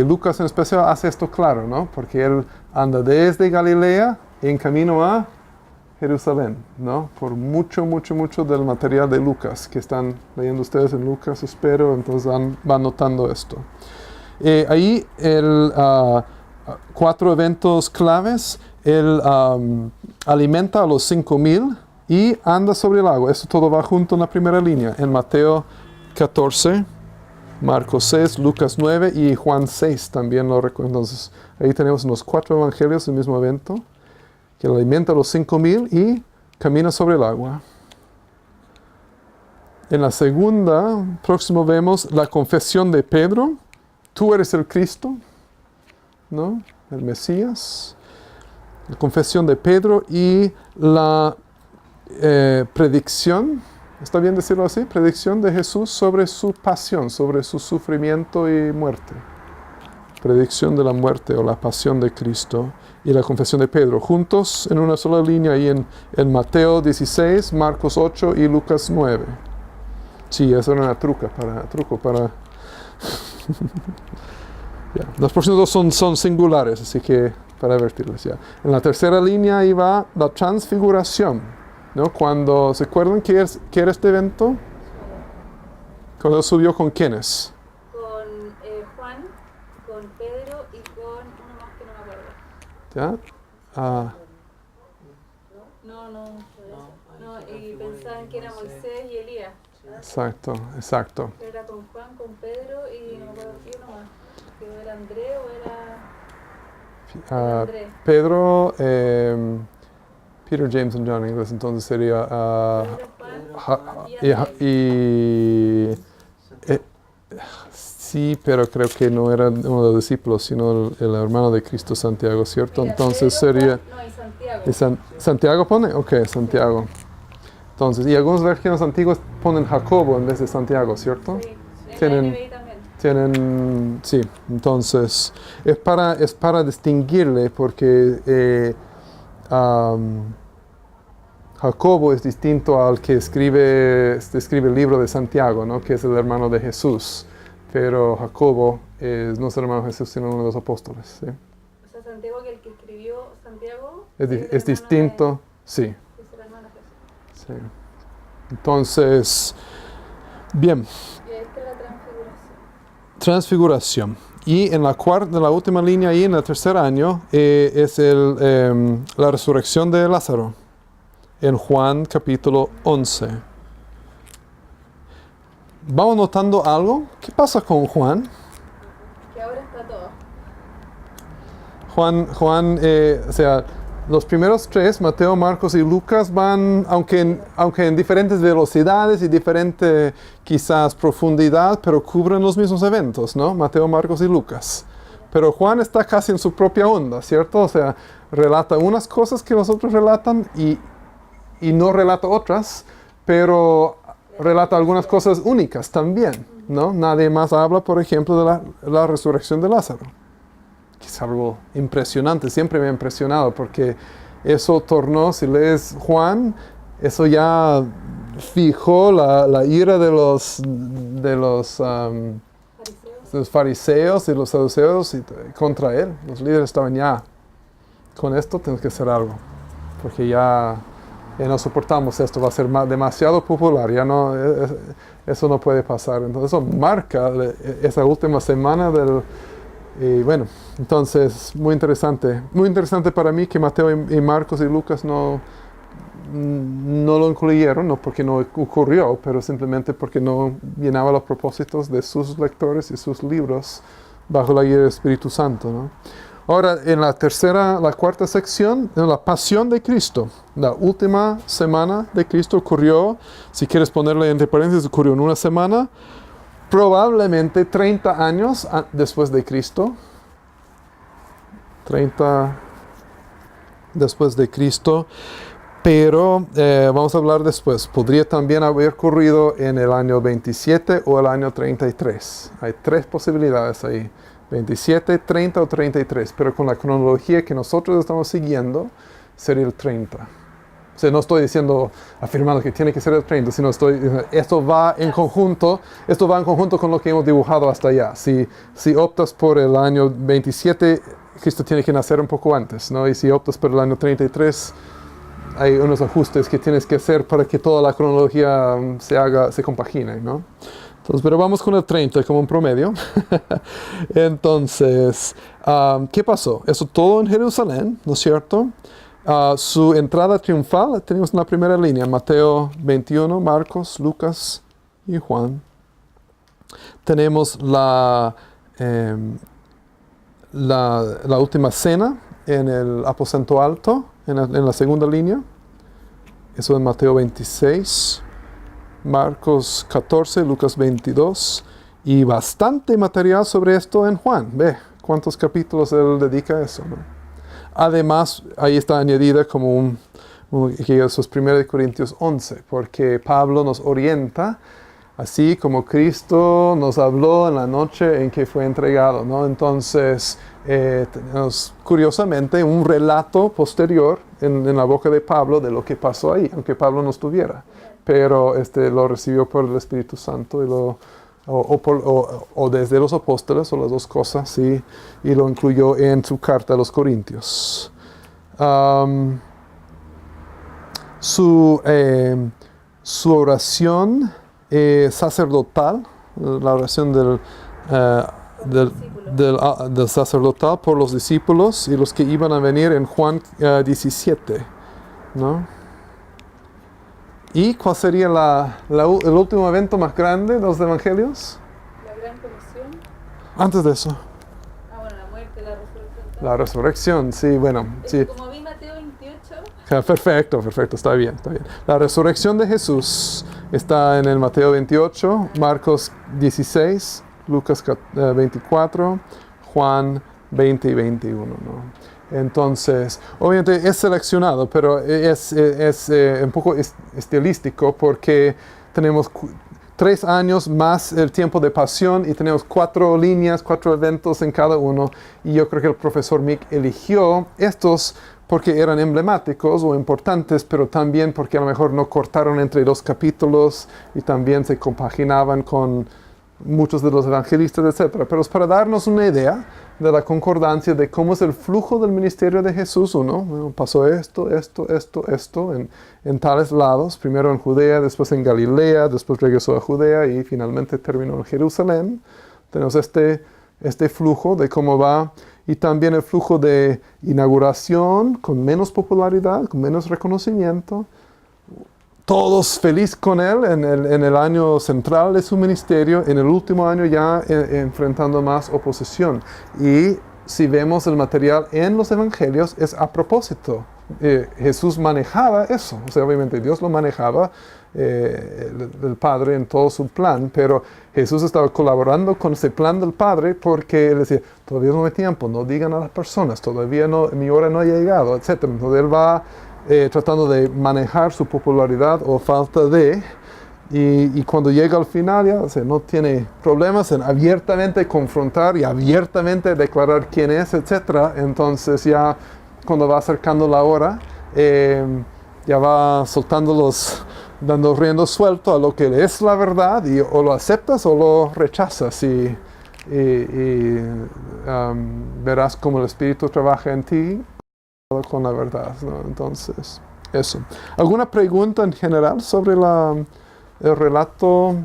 Lucas en especial hace esto claro, ¿no? Porque él anda desde Galilea en camino a Jerusalén, ¿no? Por mucho del material de Lucas, que están leyendo ustedes en Lucas, espero, entonces van notando esto. Ahí, 4 eventos claves. Él alimenta a los 5,000 y anda sobre el agua. Eso todo va junto en la primera línea. En Mateo 14, Marcos 6, Lucas 9 y Juan 6 también lo recuerdo. Entonces, ahí tenemos en los 4 evangelios el mismo evento. Que alimenta a los 5,000 y camina sobre el agua. En la segunda, próximo vemos la confesión de Pedro. Tú eres el Cristo, ¿no? El Mesías. La confesión de Pedro y la predicción, ¿está bien decirlo así? Predicción de Jesús sobre su pasión, sobre su sufrimiento y muerte. Predicción de la muerte o la pasión de Cristo y la confesión de Pedro, juntos en una sola línea ahí en Mateo 16, Marcos 8 y Lucas 9. Sí, eso era una truco para... Yeah. Los próximos dos son singulares, así que para advertirles ya. En la tercera línea ahí va la transfiguración, ¿no? Cuando, ¿se acuerdan qué era este evento? Cuando subió con quiénes. Juan, con Pedro y con uno más que no me acuerdo. ¿Ya? No, y pensaban que era Moisés y Elías. Exacto. Era con Juan, con Pedro y no me acuerdo quién nomás. Que era Andrés o era Andrés. Pedro, Peter, James and John en inglés, entonces sería sí, pero creo que no era uno de los discípulos, sino el hermano de Cristo, Santiago, ¿cierto? Mira, entonces Pedro, sería... y Santiago. ¿Santiago pone? Ok, Santiago. Entonces, y algunos versiones antiguos ponen Jacobo en vez de Santiago, ¿cierto? Sí, en la NBI también. Sí, entonces es para distinguirle porque Jacobo es distinto al que escribe el libro de Santiago, ¿no? Que es el hermano de Jesús, pero Jacobo no es el hermano de Jesús, sino uno de los apóstoles, ¿sí? O sea, Santiago, que el que escribió Santiago es distinto, sí. Es el hermano de Jesús. Sí. Entonces, bien. Y esta es la Transfiguración. Y en la última línea ahí, en el tercer año, es la resurrección de Lázaro. En Juan capítulo 11. ¿Vamos notando algo? ¿Qué pasa con Juan? Que ahora está todo. Juan, o sea, los primeros 3, Mateo, Marcos y Lucas, van, aunque en diferentes velocidades y diferente quizás profundidad, pero cubren los mismos eventos, ¿no? Mateo, Marcos y Lucas. Pero Juan está casi en su propia onda, ¿cierto? O sea, relata unas cosas que los otros relatan y no relata otras, pero relata algunas cosas únicas también, ¿no? Nadie más habla, por ejemplo, de la resurrección de Lázaro. Que es algo impresionante, siempre me ha impresionado, porque eso tornó, si lees Juan, eso ya fijó la ira de los fariseos y los saduceos contra él. Los líderes estaban ya, con esto tenemos que hacer algo, porque ya no soportamos esto, va a ser demasiado popular, eso no puede pasar. Entonces eso marca esa última semana y bueno, entonces muy interesante para mí que Mateo y Marcos y Lucas no lo incluyeron, no porque no ocurrió, pero simplemente porque no llenaba los propósitos de sus lectores y sus libros bajo la guía del Espíritu Santo, ¿no? Ahora, en la cuarta sección, en la pasión de Cristo. La última semana de Cristo ocurrió, si quieres ponerle entre paréntesis, ocurrió en una semana, probablemente 30 años después de Cristo. 30 después de Cristo. Pero vamos a hablar después. Podría también haber ocurrido en el año 27 o el año 33. Hay 3 posibilidades ahí. 27, 30 o 33. Pero con la cronología que nosotros estamos siguiendo, sería el 30. O sea, no estoy afirmando que tiene que ser el 30, sino esto va en conjunto con lo que hemos dibujado hasta allá. Si optas por el año 27, Cristo tiene que nacer un poco antes, ¿no? Y si optas por el año 33, hay unos ajustes que tienes que hacer para que toda la cronología se compagine, ¿no? Entonces, pero vamos con el 30 como un promedio. Entonces, ¿qué pasó? Eso todo en Jerusalén, ¿no es cierto? Su entrada triunfal, tenemos en la primera línea, Mateo 21, Marcos, Lucas y Juan. Tenemos la última cena en el aposento alto, en la segunda línea. Eso en Mateo 26, Marcos 14, Lucas 22. Y bastante material sobre esto en Juan. Ve cuántos capítulos él dedica a eso, ¿no? Además, ahí está añadida como eso es 1 Corintios 11, porque Pablo nos orienta, así como Cristo nos habló en la noche en que fue entregado, ¿no? Entonces, tenemos curiosamente un relato posterior en la boca de Pablo de lo que pasó ahí, aunque Pablo no estuviera, pero lo recibió por el Espíritu Santo y o desde los apóstoles, o las dos cosas, sí, y lo incluyó en su carta a los Corintios. Su oración sacerdotal, la oración del sacerdotal por los discípulos y los que iban a venir en Juan 17, ¿no? ¿Y cuál sería el último evento más grande de los evangelios? La gran comisión. Antes de eso. Bueno, la muerte, la resurrección. La resurrección, sí, bueno. Sí. Como vi Mateo 28. Perfecto, está bien. La resurrección de Jesús está en el Mateo 28, Marcos 16, Lucas 24, Juan 20 y 21, ¿no? Entonces, obviamente es seleccionado, pero es un poco estilístico porque tenemos 3 años más el tiempo de pasión y tenemos 4 líneas, 4 eventos en cada uno. Y yo creo que el profesor Mick eligió estos porque eran emblemáticos o importantes, pero también porque a lo mejor no cortaron entre 2 capítulos y también se compaginaban con muchos de los evangelistas, etc. Pero es para darnos una idea de la concordancia de cómo es el flujo del ministerio de Jesús. Pasó esto en tales lados, primero en Judea, después en Galilea, después regresó a Judea y finalmente terminó en Jerusalén. Tenemos este flujo de cómo va, y también el flujo de inauguración con menos popularidad, con menos reconocimiento. Todos felices con él en el año central de su ministerio, en el último año ya enfrentando más oposición. Y si vemos el material en los evangelios, es a propósito. Jesús manejaba eso, o sea, obviamente Dios lo manejaba, el Padre en todo su plan, pero Jesús estaba colaborando con ese plan del Padre porque él decía, todavía no hay tiempo, no digan a las personas, todavía no, mi hora no ha llegado, etc. Entonces él va tratando de manejar su popularidad o falta de, y cuando llega al final ya, o sea, no tiene problemas en abiertamente confrontar y abiertamente declarar quién es, etc. Entonces ya cuando va acercando la hora, ya va dando riendo suelto a lo que es la verdad, y o lo aceptas o lo rechazas, y verás cómo el Espíritu trabaja en ti con la verdad, ¿no? Entonces, eso. ¿Alguna pregunta en general sobre el relato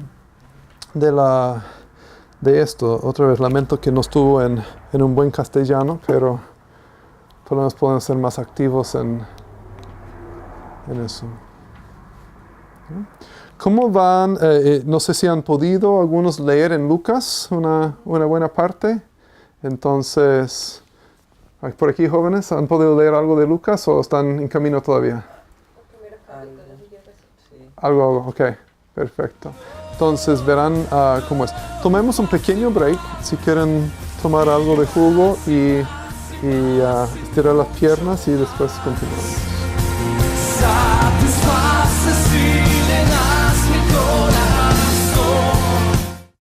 de esto? Otra vez, lamento que no estuvo en un buen castellano, pero por lo menos pueden ser más activos en eso. ¿Cómo van? No sé si han podido algunos leer en Lucas una buena parte. Entonces, Por aquí, jóvenes, ¿han podido leer algo de Lucas o están en camino todavía? Algo, ok, perfecto. Entonces verán cómo es. Tomemos un pequeño break, si quieren tomar algo de jugo y estirar las piernas y después continuamos.